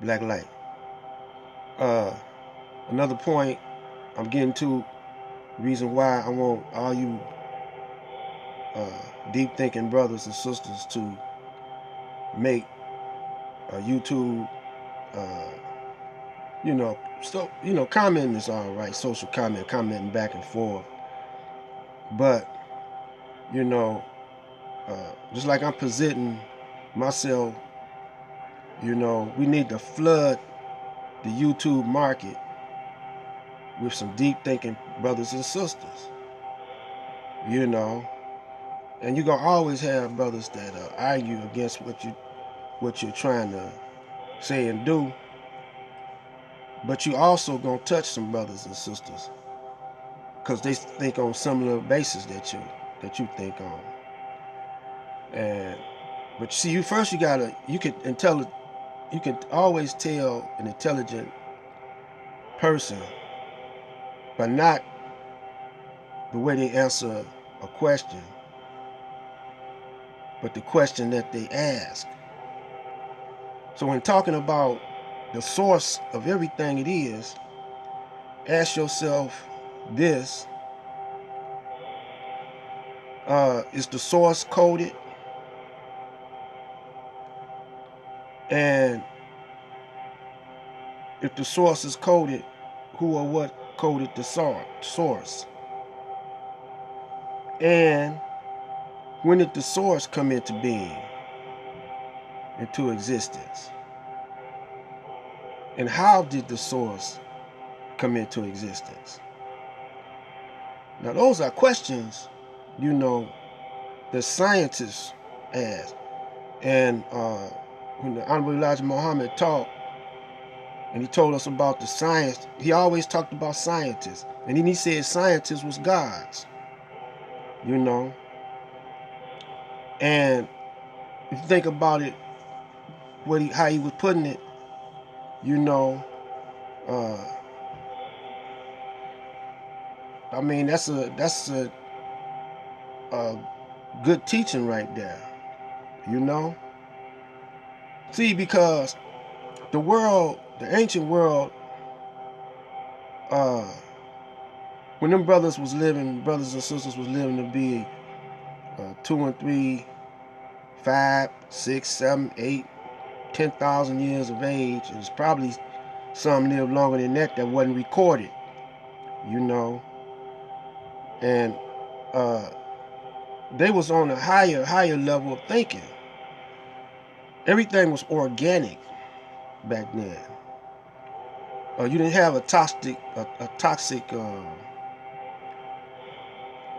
black light. Another point I'm getting to, reason why I want all you deep thinking brothers and sisters to make YouTube, uh, commenting is all right, social commenting back and forth, but you know, just like I'm presenting myself, we need to flood the YouTube market with some deep thinking brothers and sisters, you know, and you're gonna always have brothers that argue against what you're trying to say and do, but you also gonna touch some brothers and sisters because they think on similar bases that you think on. And but see, you can always tell an intelligent person, but not the way they answer a question, but the question that they ask. So when talking about the source of everything it is, ask yourself this: is the source coded? And if the source is coded, who or what coded the source? And when did the source come into being, into existence? And how did the source come into existence? Now, those are questions, that scientists ask. And when the Honorable Elijah Muhammad talked, and he told us about the science, he always talked about scientists. And then he said scientists was gods, you know. And if you think about it, how he was putting it, you know, uh, I mean, a good teaching right there, you know. See, because the ancient world, uh, when them brothers and sisters was living to be 2 and 3, 5, 6, 7, 8, 10,000 years of age, and it's probably some lived longer than that wasn't recorded, you know. And they was on a higher level of thinking. Everything was organic back then. You didn't have a toxic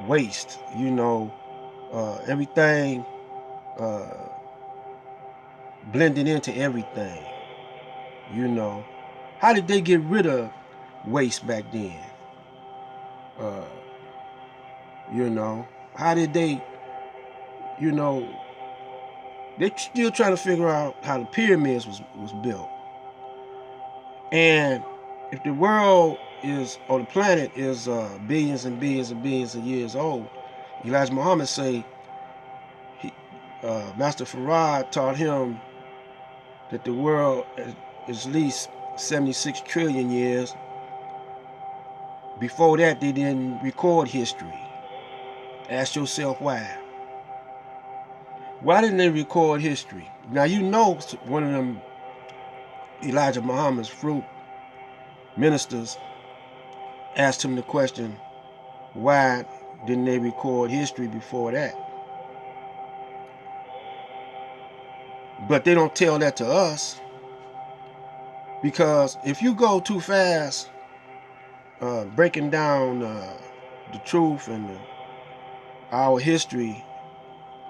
waste. Everything uh, blended into everything. You know, how did they get rid of waste back then? Uh, how did they? You know, they still trying to figure out how the pyramids was built. And if the world or the planet is billions and billions and billions of years old, Elijah Muhammad say, Master Farad taught him that the world is at least 76 trillion years. Before that, they didn't record history. Ask yourself why. Why didn't they record history? Now one of them Elijah Muhammad's fruit ministers asked him the question, why didn't they record history before that? But they don't tell that to us, because if you go too fast breaking down the truth and our history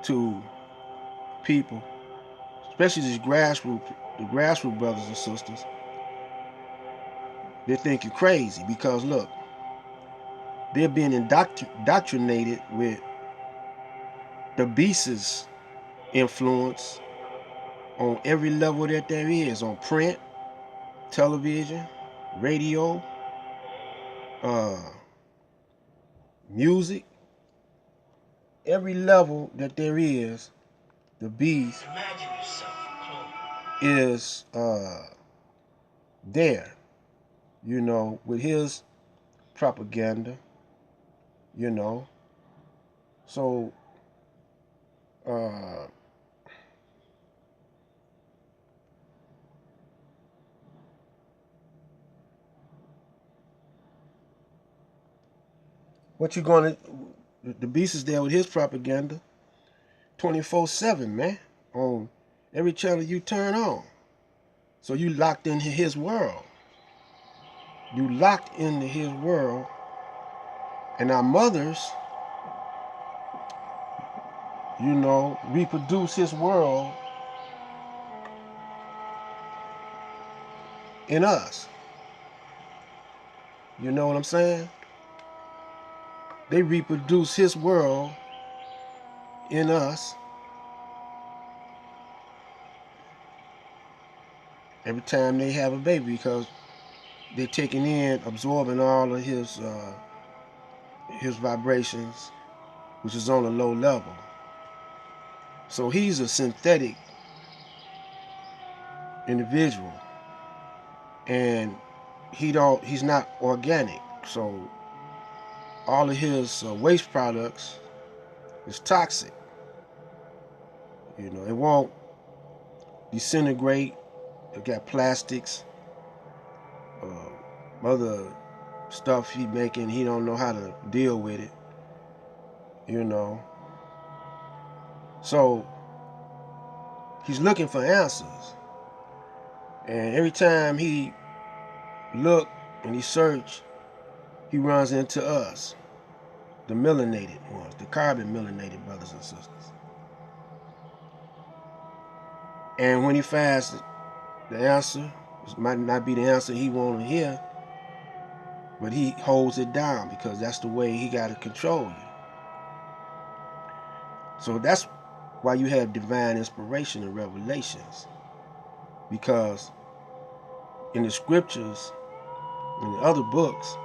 to people, especially the grassroots brothers and sisters, they think you're crazy, because look, they're being indoctrinated with the beast's influence on every level that there is, on print, television, radio, uh, music, every level that there is. The beast is there, with his propaganda, you know. So, uh, what you gonna? The beast is there with his propaganda, 24/7, man, on every channel you turn on. So you locked into his world. You locked into his world, and our mothers, reproduce his world in us. You know what I'm saying? They reproduce his world in us every time they have a baby, because they're taking in, absorbing all of his vibrations, which is on a low level. So he's a synthetic individual, and he's not organic. So all of his waste products is toxic. It won't disintegrate. It got plastics, other stuff he making. He don't know how to deal with it. So he's looking for answers, and every time he look and he search, he runs into us, the melanated ones, the carbon melanated brothers and sisters. And when he finds the answer, it might not be the answer he want to hear, but he holds it down because that's the way he got to control you. So that's why you have divine inspiration and revelations, because in the scriptures, in the other books,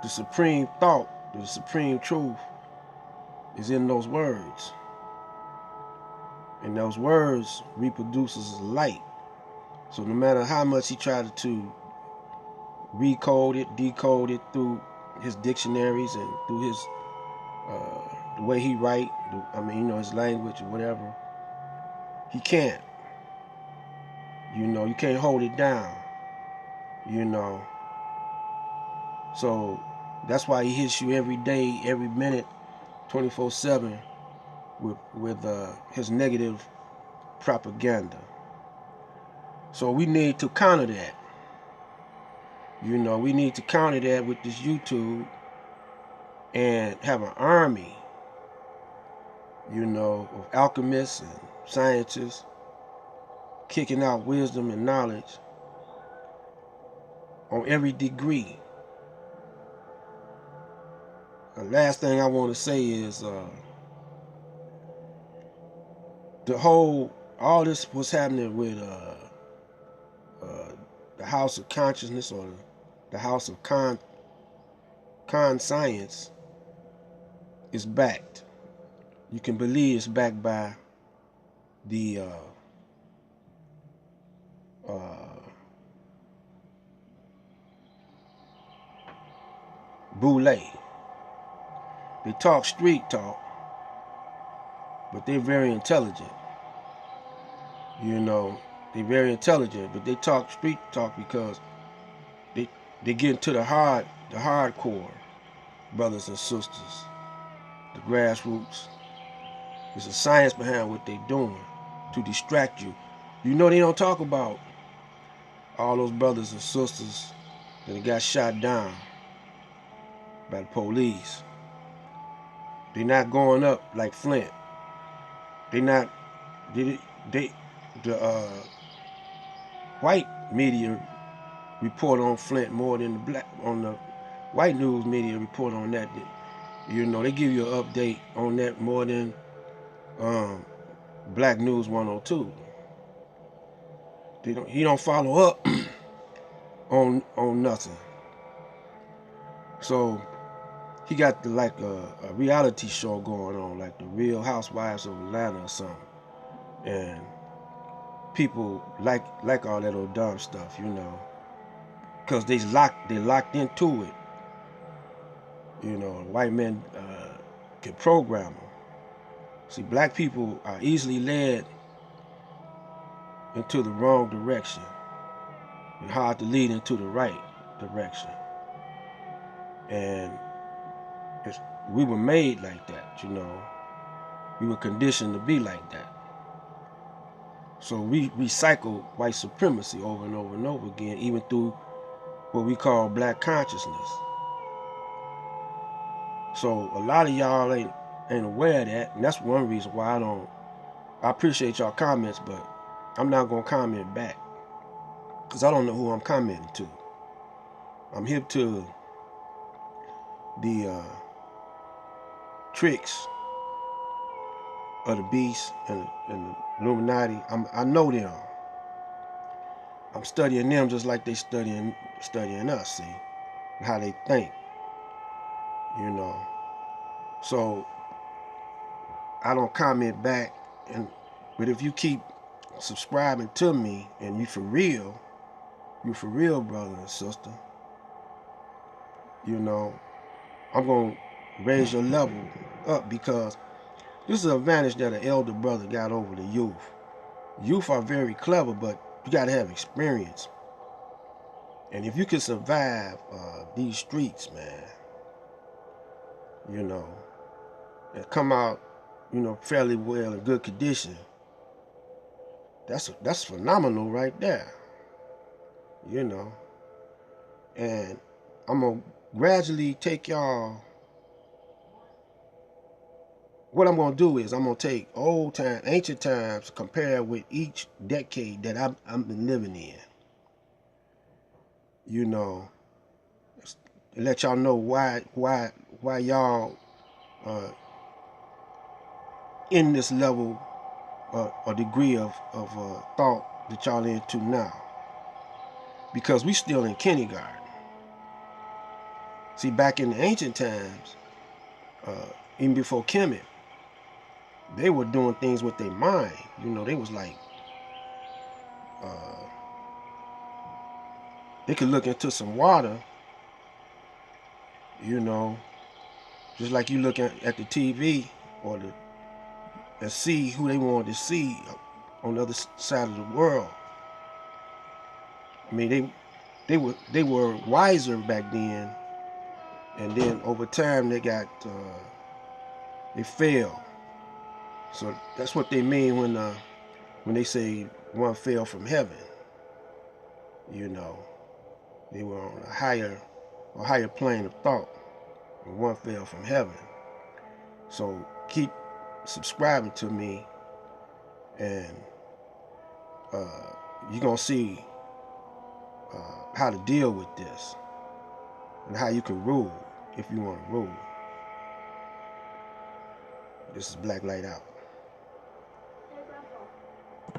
the supreme thought, the supreme truth is in those words. And those words reproduces light. So no matter how much he tried to recode it, decode it through his dictionaries and through his the way he write, his language or whatever, he can't. You can't hold it down. So that's why he hits you every day, every minute, 24/7 with his negative propaganda. So we need to counter that. We need to counter that with this YouTube and have an army, of alchemists and scientists kicking out wisdom and knowledge on every degree. The last thing I want to say is all this what's happening with the house of consciousness, or the house of science, is backed. You can believe it's backed by the Boule. They talk street talk, but they're very intelligent. They're very intelligent, but they talk street talk because they get into the hardcore brothers and sisters, the grassroots. There's a science behind what they're doing to distract you. They don't talk about all those brothers and sisters that got shot down by the police. They're not going up like Flint. They're not. The white media report on Flint more than the white news media report on that. They give you an update on that more than Black News 102. He don't follow up on nothing. So he got a reality show going on, like the Real Housewives of Atlanta or something. And people like all that old dumb stuff, you know, because they locked into it. You know, white men can program them. See, black people are easily led into the wrong direction and hard to lead into the right direction. And we were made like that, you know. We were conditioned to be like that. So we recycle white supremacy over and over and over again, even through what we call black consciousness. So a lot of y'all ain't aware of that, and that's one reason why I appreciate y'all comments, but I'm not gonna comment back because I don't know who I'm commenting to. I'm hip to the tricks of the beast and the Illuminati. I know them. I'm studying them just like they studying us, see, and how they think, you know. So I don't comment back, but if you keep subscribing to me and you for real, brother and sister, you know, I'm gonna raise your level up, because this is an advantage that an elder brother got over the youth. Youth are very clever, but you gotta have experience. And if you can survive these streets, man, you know, and come out, you know, fairly well in good condition, that's phenomenal right there, you know. And I'm gonna gradually take y'all. What I'm gonna do is I'm gonna take ancient times, compare with each decade that I've been living in. You know, let y'all know why y'all in this level or degree of thought that y'all into now. Because we still in kindergarten. See, back in the ancient times, even before Kemet, they were doing things with their mind. You know, they was like, they could look into some water, you know, just like you look at the TV and see who they wanted to see on the other side of the world. I mean, they were wiser back then, and then over time they fell. So that's what they mean when they say one fell from heaven. You know, they were on a higher plane of thought, and one fell from heaven. So keep subscribing to me, and you're gonna see how to deal with this and how you can rule if you want to rule. This is Black Light Out.